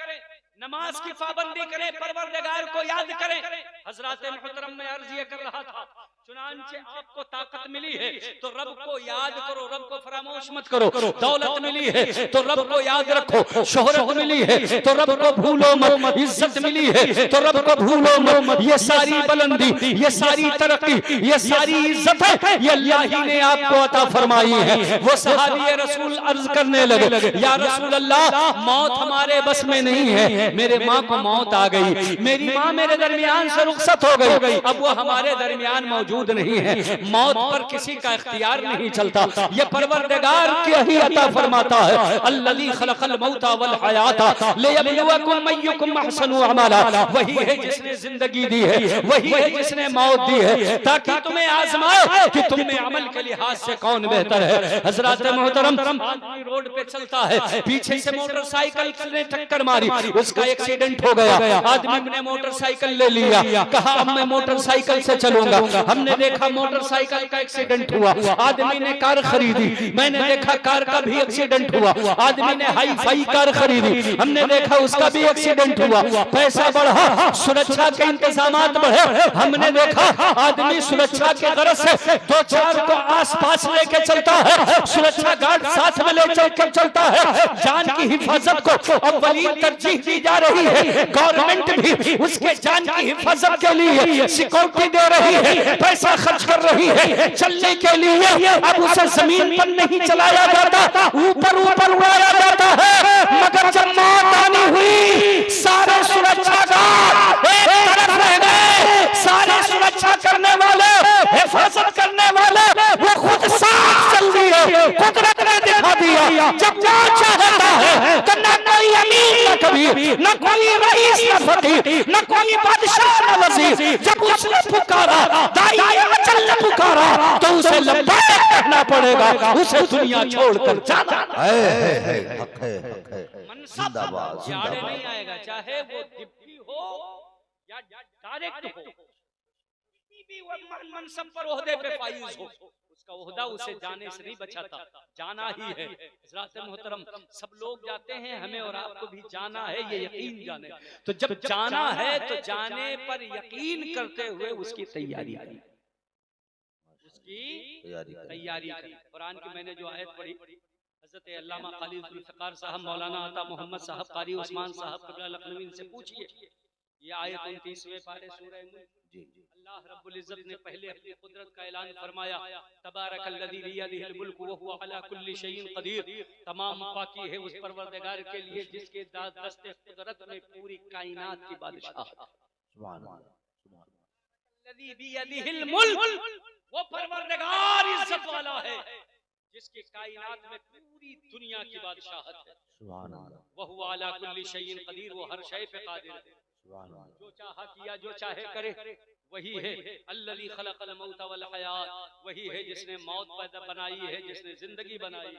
नमाज की पाबंदी करें, परवरदिगार को याद करें। हजरत मोहतरम में अर्ज ये कर रहा था, चुनांचे आपको ताकत मिली है तो रब को याद करो, रब को फरामोश मत करो। दौलत मिली है तो रब को याद रखो, शोहरत मिली है तो रब को भूलो मत, इज्जत मिली है तो रब को भूलो मत। ये सारी बुलंदी, ये सारी तरक्की, ये सारी इज्जत है ये अल्लाह ही ने आपको अता फरमाई है। वो सहाबी रसूल अर्ज करने लगे, या रसूल अल्लाह मौत हमारे बस में नहीं है, मेरे माँ को मौत आ गई, मेरी माँ मेरे दरमियान से रुखसत हो गई, अब वो हमारे दरमियान मौजूद नहीं है। मौत पर किसी का इख्तियार नहीं चलता, ये परवरदिगार की ही अता फरमाता है। अल्लज़ी खलक़ल मौता वल हयाता लियब्लुवकुम अय्युकुम अहसनु अमला, वही है जिसने जिंदगी दी है, वही है जिसने मौत दी है ताकि तुम्हें आजमाए कि तुम में अमल के लिहाज से कौन बेहतर है। हज़रात मोहतरम, आदमी रोड पे चलता है, पीछे से मोटरसाइकिल ने टक्कर मारी, उसका एक्सीडेंट हो गया, आदमी ने मोटरसाइकिल ले लिया, कहा अब मैं मोटरसाइकिल से चलूंगा। हमने हमने देखा मोटरसाइकिल का एक्सीडेंट हुआ, आदमी ने कार खरीदी, मैंने देखा कार का भी एक्सीडेंट हुआ, आदमी ने हाई फाई कार खरीदी, हमने देखा उसका भी एक्सीडेंट हुआ, पैसा बढ़ा, सुरक्षा के इंतजामात बढ़े, हमने देखा आदमी सुरक्षा के गरज से दो चार को आसपास लेके चलता है, सुरक्षा गार्ड साथ में ले चलकर चलता है, जान की हिफाजत को अव्वलीन तरजीह दी जा रही है, गवर्नमेंट भी उसके जान की हिफाजत के लिए सिक्योरिटी दे रही है, पैसा खर्च कर रही है चलने के लिए। अब उसे जमीन पर नहीं चलाया जाता, ऊपर ऊपर उड़ाया जाता है, मगर जब मौत आनी हुई सारे सुरक्षा गार्ड एक तरफ रह गए, सारे सुरक्षा करने वाले, हिफाजत करने वाले वो खुद साथ चल दिए, कुदरत ने दिखा दिया। जब जो चाहता है तो न कोई अमीर न कबीर, न कोई रईस न फकीर, न कोई बादशाह न वजीर, जब उसने पुकारा दाई अचल ने पुकारा तो उसे लब्बैक कहना पड़ेगा, उसे दुनिया छोड़कर जाना। हक है जिंदाबाद यारे नहीं आएगा, चाहे वो डिप्टी हो या डायरेक्ट हो, भी वो मनसब पर ओहदे पे फाइज हो, उसका ओहदा उसे जाने से नहीं बचाता, जाना ही है। हज़रात मोहतरम सब लोग जाते हैं, हमें और आपको भी जाना है, ये यकीन जाने। तो जब जाना है तो जाने पर यकीन करते हुए उसकी तैयारी करें, उसकी तैयारी करें। कुरान की मैंने जो आयत पढ़ी, हज़रत अल्लामा क़ारी ज़ुल्फ़िकार साहब, मौलाना अता मोहम्मद साहब, क़ारी उस्मान साहब क़िबला लखनवी से पूछिए, ये आयत 29वें पारे सूरह मुल्क, अल्लाह रब्बुल इज्जत ने पहले अपनी कुदरत का ऐलान फरमाया, तबारकल्लज़ी बियदिहिल मुल्क व हुवा अला कुल्लि शैइन क़दीर, तमाम पाकी है उस परवरदिगार के लिए जिसके दस्ते कुदरत में पूरी कायनात की बादशाह। सुभान अल्लाह, लज़ी बियदिहिल मुल्क, वो परवरदिगार इज्जत वाला है जिसकी कायनात में पूरी दुनिया की बादशाहत है। सुभान अल्लाह, व हुवा अला कुल्लि शैइन क़दीर, वो हर शय पे कादिर है, जो चाहा किया, जो चाहे करे, वही है। अल्लज़ी खलक़ल मौत वल हयात, वही है जिसने मौत पैदा बनाई है, जिसने जिंदगी बनाई,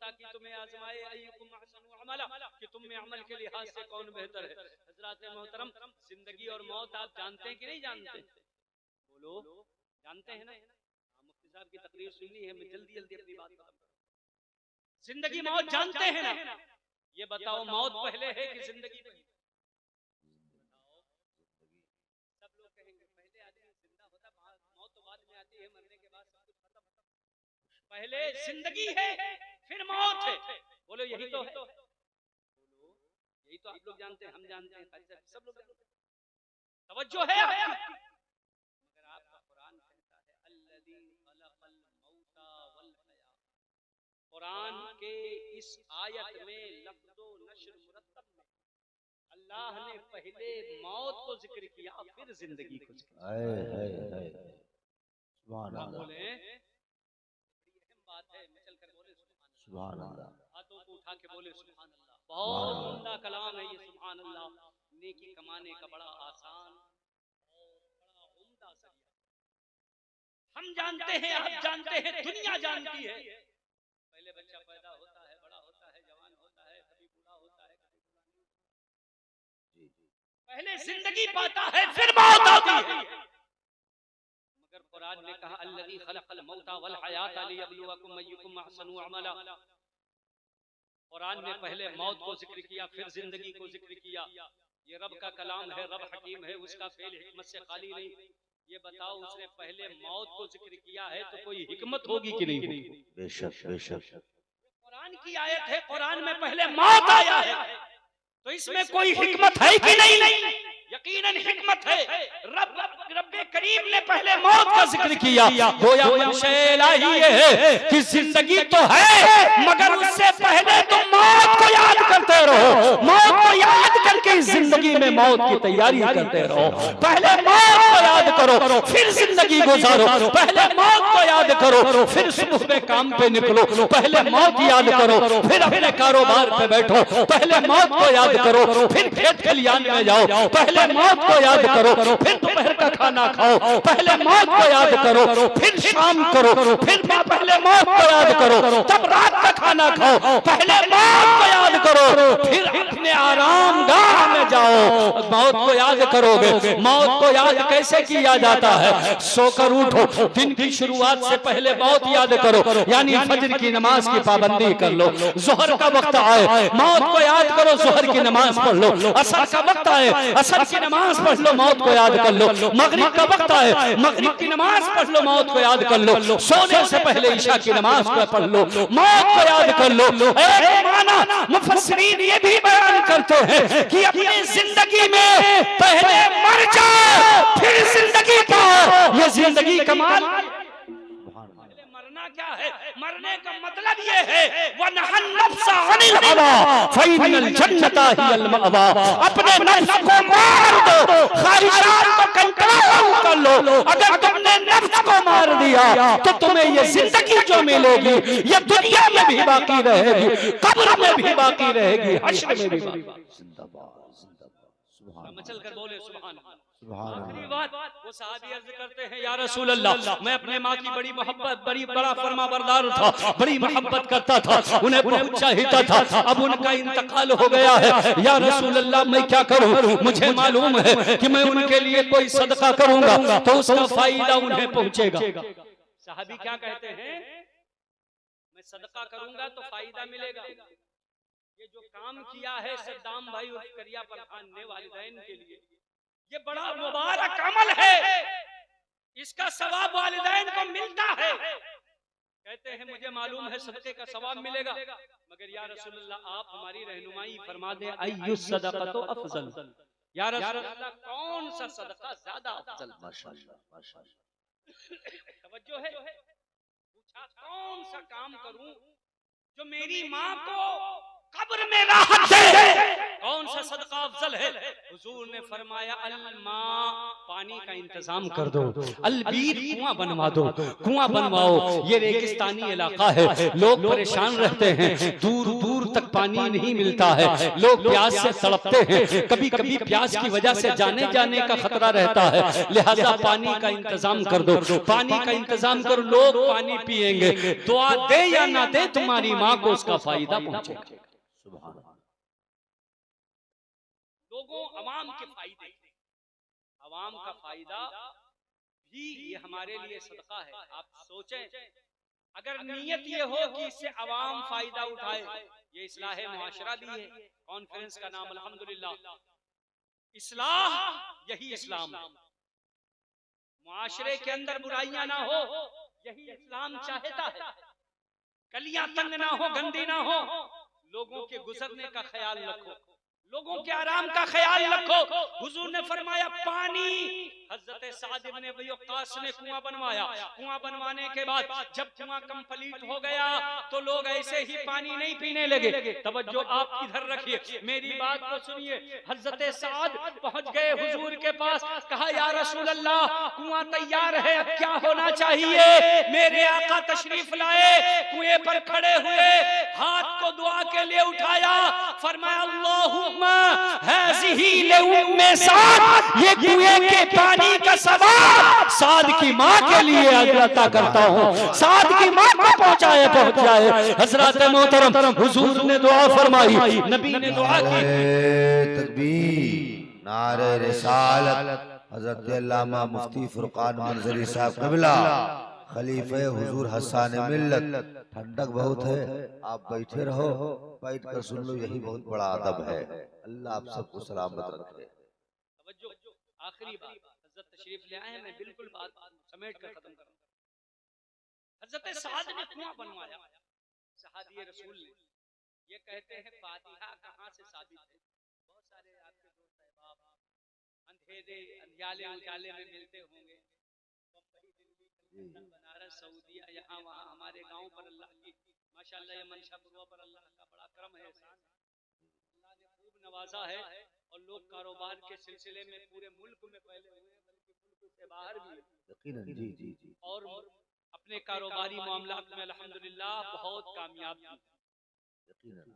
ताकि तुम्हें आजमाए, अय्युकुम अहसनु अमला, कि तुम में अमल के लिहाज से कौन बेहतर है। हज़रात मोहतरम, जिंदगी और मौत आप जानते हैं कि नहीं जानते? बोलो, जानते हैं ना? मुफ्ती साहब की तकरीर सुनी है, मैं जल्दी जल्दी अपनी बात खत्म करूं। जिंदगी मौत जानते हैं ना? ये बताओ, मौत पहले है कि जिंदगी पहले? सब लोग कहेंगे पहले आदमी जिंदा होता, मौत तो बाद में आती है, मरने के बाद सब कुछ खत्म। पहले जिंदगी है फिर मौत है, बोलो यही तो है? बोलो यही तो आप लोग जानते हैं, हम जानते हैं, सब लोग जानते हैं। तवज्जो है आपकी? मगर आपका कुरान कहता है अल्लज़ी खलक़ल मौता वल हया। कुरान के इस आयत में लफ्ज़ो नश्र मुरत्तब में अल्लाह ने पहले मौत को जिक्र किया, फिर जिंदगी को जिक्र किया। सुभान अल्लाह, बोले अहम बात है, चल कर बोले सुभान अल्लाह, हाथों को उठा के बोले सुभान अल्लाह। बहुत उम्दा कलाम है ये सुभान अल्लाह, नेकी कमाने का बड़ा आसान और बड़ा उम्दा जरिया। हम जानते हैं, आप जानते हैं, दुनिया जानती है, पहले बच्चा पैदा होता है, बड़ा होता है, जवान होता है, कभी बूढ़ा होता है, कभी बूढ़ा नहीं होता। पहले जिंदगी पाता है फिर मौत आती है। मगर कुरान ने कहा अल्लज़ी खलक़ल मौता वल हयात लियब्लुवकुम अय्युकुम अहसनु अमला। कुरान ने पहले मौत को जिक्र किया, फिर जिंदगी को जिक्र किया। ये रब का कलाम है, रब हकीम है, उसका फेल हिकमत से खाली नहीं। ये बताओ, उसने पहले मौत को जिक्र किया है तो कोई हिकमत होगी कि नहीं होगी? बेशक बेशक। कुरान की आयत है, कुरान में पहले मौत आया है, तो इसमें कोई हिकमत है कि नहीं? यकीनन हिकमत है। रब्बे करीम ने पहले मौत का जिक्र किया, गोया मंशा इलाही है कि जिंदगी तो है मगर उससे पहले तुम मौत को याद करते रहो, मौत को याद करके इस जिंदगी में मौत की तैयारी करते रहो। पहले मौत को याद करो फिर जिंदगी गुजारो, पहले मौत को याद करो फिर सुबह में काम पे निकलो, पहले मौत याद करो फिर अपने कारोबार पे बैठो, पहले मौत को याद करो फिर खेत खलियान में जाओ, पहले मौत को याद करो फिर दोपहर का खाना खाओ, पहले मौत को याद करो फिर शाम करो, फिर पहले मौत को याद करो तब रात का खाना खाओ, पहले मौत को याद करो फिर अपने आराम गाह में जाओ, मौत को याद करोगे। मौत को याद कैसे किया जाता है? सोकर उठो, दिन की शुरुआत से पहले मौत याद करो, यानी फजर की नमाज की पाबंदी कर लो। जोहर का वक्त आए, मौत को याद करो, जोहर की नमाज पढ़ लो। असर का वक्त आए, असर की नमाज पढ़ लो, मौत को याद कर लो। मगरिब का वक्त आए, मगरिब की नमाज पढ़ लो, मौत को याद कर लो। सोने से पहले ईशा की नमाज को पढ़ लो, मौत को याद कर लो। एक माना मुफस्सिरीन ये भी बयान करते हैं कि अपनी जिंदगी में पहले मर जाओ फिर जिंदगी पाओ। ये जिंदगी कमाल। मरना क्या है? मरने का मतलब ये है वनहन नफ्सा अनिल हवा फइनल जन्नता हियल मअवा। अपने नफ्स को मार दो, ख्वाहिशात को कंट्रोल कर लो। अगर तुमने नफ्स को मार दिया तो तुम्हें ये जिंदगी जो मिलेगी ये दुनिया में भी बाकी रहेगी, कब्र में भी बाकी रहेगी, हश्र में भी बाकी। मचल कर बोले सुभान अल्लाह। आखिरी बात, वो सहाबी अर्ज करते हैं या रसूल अल्लाह, मैं अपने माँ की बड़ी मोहब्बत, बड़ा फरमाबरदार था, बड़ी मोहब्बत करता था, उन्हें बहुत चाहता था। अब उनका इंतकाल हो गया है, या रसूल अल्लाह मैं क्या करूं? मुझे मालूम है कि मैं उनके लिए कोई सदका करूंगा तो उसका फायदा उन्हें पहुंचेगा। सहाबी क्या कहते हैं? मैं सदका करूंगा तो फायदा मिलेगा। ये जो काम किया है सद्दाम भाई उर्फ करिया प्रधान ने वालिदैन के लिए, ये बड़ा मुबारक अमल है, इसका सवाब वालिदैन को मिलता है। कहते हैं मुझे मालूम है सदके का सवाब मिलेगा, मगर या रसूलल्लाह आप हमारी रहनुमाई फरमा दें, अय्युस सदक़तु अफज़ल, या रसूलल्लाह कौन सा सदका ज्यादा अफजल? माशाअल्लाह माशाअल्लाह। तवज्जो है, पूछा कौन सा काम करूं जो मेरी माँ को कब्र में राहत दे? कौन सा सदका अफजल है? हुजूर ने फरमाया अल-मा, पानी का इंतजाम कर दो, अल-बीर, कुआं बनवा दो, कुआं बनवाओ। ये रेगिस्तानी इलाका है, लोग परेशान रहते हैं, दूर दूर तक पानी नहीं मिलता है, लोग प्यास से तड़पते हैं, कभी कभी प्यास की वजह से जाने जाने का खतरा रहता है, लिहाजा पानी का इंतजाम कर दो, पानी का इंतजाम करो, लोग पानी पिएंगे। दुआ दे या ना दे तुम्हारी माँ को उसका फायदा पहुंचेगा। लोगों अवाम के फायदे, अवाम का फायदा भी ये हमारे लिए सदका है। आप सोचें, अगर नीयत ये हो कि इससे अवाम फायदा उठाए, ये इस्लाह मुआशरा भी है। कॉन्फ्रेंस का नाम अल्हम्दुलिल्लाह, इस्लाह यही इस्लाम है। मुआशरे के अंदर बुराइयां ना हो, यही इस्लाम चाहता है। कलियां तंग ना हो, गंदी ना हो, लोगों के गुजरने का ख्याल रखो, लोगों के आराम का ख्याल रखो। हुजूर ने फरमाया पानी, हज़रत साद इब्न अबी वक्कास ने कुआं बनवाया, कुआं बनवाने के बाद जब कुआं कंप्लीट हो गया तो लोग ऐसे ही पानी नहीं पीने लगे। तवज्जो आप इधर रखिए, मेरी बात को सुनिए। हज़रत साद पहुंच गए हुजूर के पास, कहा या रसूल अल्लाह कुआं तैयार है, अब क्या होना चाहिए? मेरे आका तशरीफ लाए, कुएं पर खड़े हुए, हाथ को दुआ के लिए उठाया, फरमाया अल्लाहुम्मा हाज़िही लिउम्मे साद, ये कुएं के पानी का सवाब साद की माँ के लिए अता करता हूँ, साद की माँ को पहुँच जाए। हजरत मोहतरम हुजूर ने दुआ फरमाई, नबी ने दुआ की। तकबीर, नारे रिसालत। हजरत अल्लामा मुफ्ती फुरकान मंजरी साहब क़िबला, खलीफे हुजूर हसन मिल्लत। ठंडक बहुत है, आप बैठे रहो, बैठ कर सुन लो, यही बहुत बड़ा अदब है। अल्लाह आप सबको सलामत रखे। आखिरी बात, हज़रत तशरीफ ले आए हैं, मैं बिल्कुल बात समेट कर खत्म करूंगा। हज़रत साद ने कुआं बनवाया, सहाबी रसूल ने, ये कहते हैं फातिहा कहाँ से साबित है? बहुत सारे आपके दोस्त अहबाब अंधेरे अंधियाले उजाले में मिलते होंगे, बनारस, सऊदीया, यहाँ वहाँ हमारे गांव पर अल्लाह की माशाअल्लाह ये मनशापुरवा पर अल्लाह का बड़ा करम है, एहसान, अल्लाह ने खूब नवाजा है। और लोग कारोबार के सिलसिले में पूरे मुल्क में फैले हुए हैं, बल्कि मुल्क से बाहर भी है। यकीनन, जी जी जी। और अपने कारोबारी मामलात में अल्हम्दुलिल्लाह बहुत कामयाब हैं। यकीनन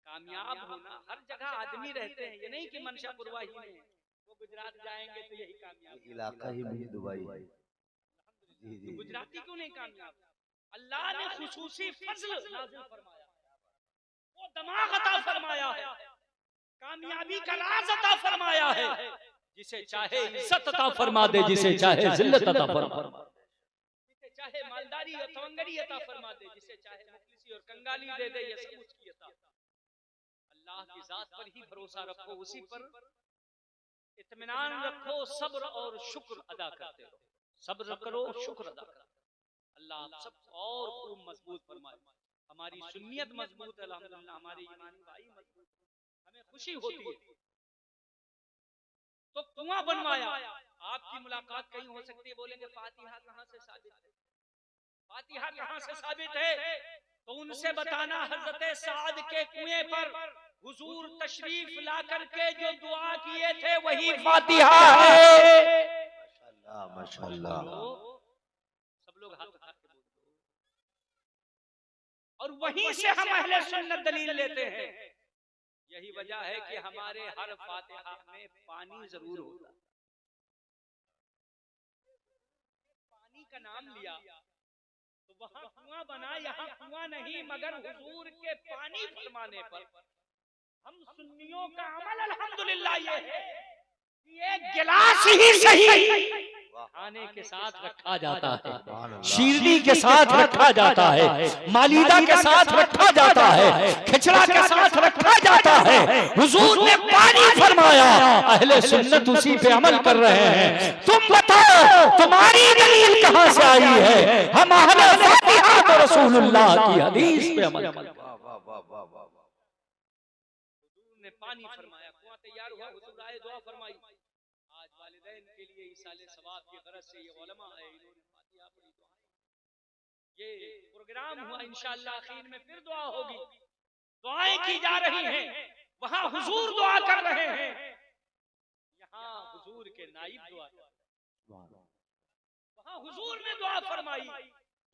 कामयाब होना हर जगह आदमी रहते हैं, ये नहीं कि मनशापुरवा ही में, वो गुजरात जाएंगे तो यही कामयाब, इलाका ही मिनी दुबई। जी जी। गुजराती क्यों नहीं कामयाब? अल्लाह ने खुसूसी फजल नाज़िल फरमाया, वो दिमाग अता फरमाया है। कामयाबी का राज अता फरमाया है। जिसे चाहे इज्जत अता फरमा दे, जिसे चाहे जिल्लत अता फरमा दे, जिसे चाहे मालदारी और तवंगरी अता फरमा दे, जिसे चाहे मुखलिसी और कंगाली दे दे, ये सब उसकी अता। अल्लाह की जात पर ही भरोसा रखो, उसी पर इत्मीनान रखो, सब्र और शुक्र अदा करते रहो। सब्र करो, शुक्र अदा करो। अल्लाह आप सब और खूब मजबूत फरमाए। हमारी सुन्नियत मजबूत है अल्हम्दुलिल्लाह, हमारे ईमानी भाई मजबूत, हमें खुशी होती है। तो कुआं बनवाया, आपकी मुलाकात कहीं हो सकती है, बोलेंगे फातिहा कहां से साबित है, फातिहा कहां से साबित है? तो उनसे बताना हजरत साद के कुएं पर हुजूर तशरीफ ला करके जो दुआ किए थे वही फातिहा है। माशाल्लाह माशाल्लाह। सब लोग हाथ उठा के बोलते हैं। और वहीं से हम अहले सुन्नत दलील लेते हैं। यही वजह है कि हमारे हर फातिहा में पानी जरूर होता। पानी का नाम लिया तो वहां कुआं बना, यहाँ कुआं नहीं, मगर हुजूर के पानी फरमाने पर हम सुन्नियों का अमल अल्हम्दुलिल्लाह ये है कि एक गिलास ही सही खाने के साथ रखा जाता है, शीरनी के साथ रखा जाता है, मालीदा के साथ रखा जाता है, खिचड़ा के साथ रखा जाता है। हुजूर ने पानी फरमाया, अहले सुन्नत उसी पे अमल कर रहे हैं। तुम बताओ तुम्हारी दलील कहां से आई है? हम अहले फातिहा तो रसूलुल्लाह की हदीस पे अमल कर रहे हैं। हुजूर ने पानी फरमाया, कुआं तैयार हुआ, हुजूर आए, दुआ फरमाई। आज वालिदैन के लिए इसाले सवाब की गरज से ये उलमा है, इन्होंने फातिहा पढ़ी, ये प्रोग्राम हुआ। इंशाअल्लाह आखिर में फिर दुआ होगी, दुआएं की जा रही हैं। वहां हुजूर दुआ कर रहे हैं, यहाँ हुजूर के नाइब दुआ कर रहे हैं। वहां हुजूर ने दुआ फरमाई,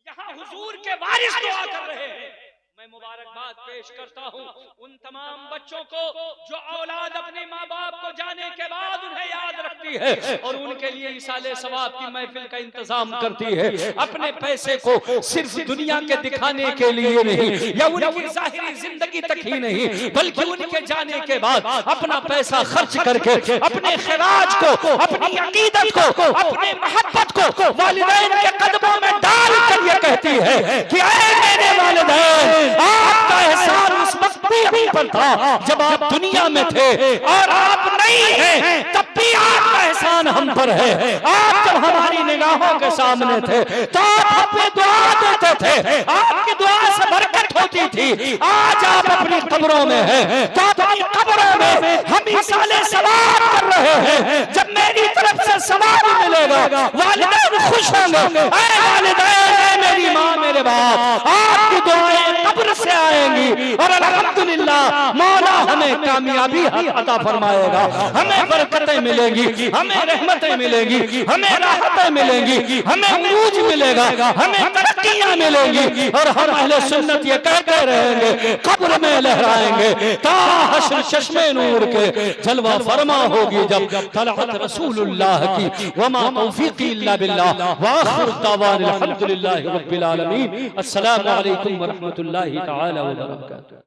यहाँ हुजूर के वारिस दुआ कर रहे हैं। मैं मुबारकबाद पेश करता हूँ उन तमाम बच्चों को जो औलाद अपने माँ बाप को जाने के बाद उन्हें याद रखती है और उनके लिए इसाले सवाब की महफिल का इंतजाम करती है। अपने पैसे को सिर्फ दुनिया के दिखाने के लिए नहीं या उनकी जाहिरी जिंदगी तक ही नहीं, बल्कि उनके जाने के बाद अपना पैसा खर्च करके अपने खिराज को, अपनी अकीदत को, अपने मोहब्बत को वालिदैन के कदमों में डाल कर ये कहती है कि ऐ मेरे वालिदैन, आपका एहसान उस वक्त भी हम पर था जब आप दुनिया में थे, और आप नहीं हैं तब भी आपका एहसान हम पर है। आप जब हमारी निगाहों के सामने थे तो आप हमें दुआ देते थे, आपकी दुआ से बरकत होती थी। आज आप अपनी कब्रों में हैं तो अपनी कब्रों में हम इसाले सवाब कर रहे हैं। जब मेरी तरफ से सवाब मिलेगा वालिदैन खुश होंगे। ऐ वालिदैन, मेरी माँ मेरे बाप, आपकी दुआएं कब्र से आएंगी और अल्हम्दुलिल्लाह मौला हमें कामयाबी अता फरमाएगा, हमें बरकतें मिलेंगी, हमें रहमतें मिलेंगी, हमें राहतें मिलेंगी, हमें उरूज मिलेगा, हमें तरक्कियां मिलेंगी और हम अहले सुन्नत ये कहते रहेंगे, कब्र में लहराएंगे ता हश्र चश्मे नूर के जलवा फरमा होगी जब तलअत रसूलुल्लाह की। वमा तौफीकी इल्ला बिल्लाह व आखिरु दावाना अल्हम्दुलिल्लाहि रब्बिल आलमीन। अस्सलामु अलैकुम व रहमतुल्लाहि तआला व बरकातुहू।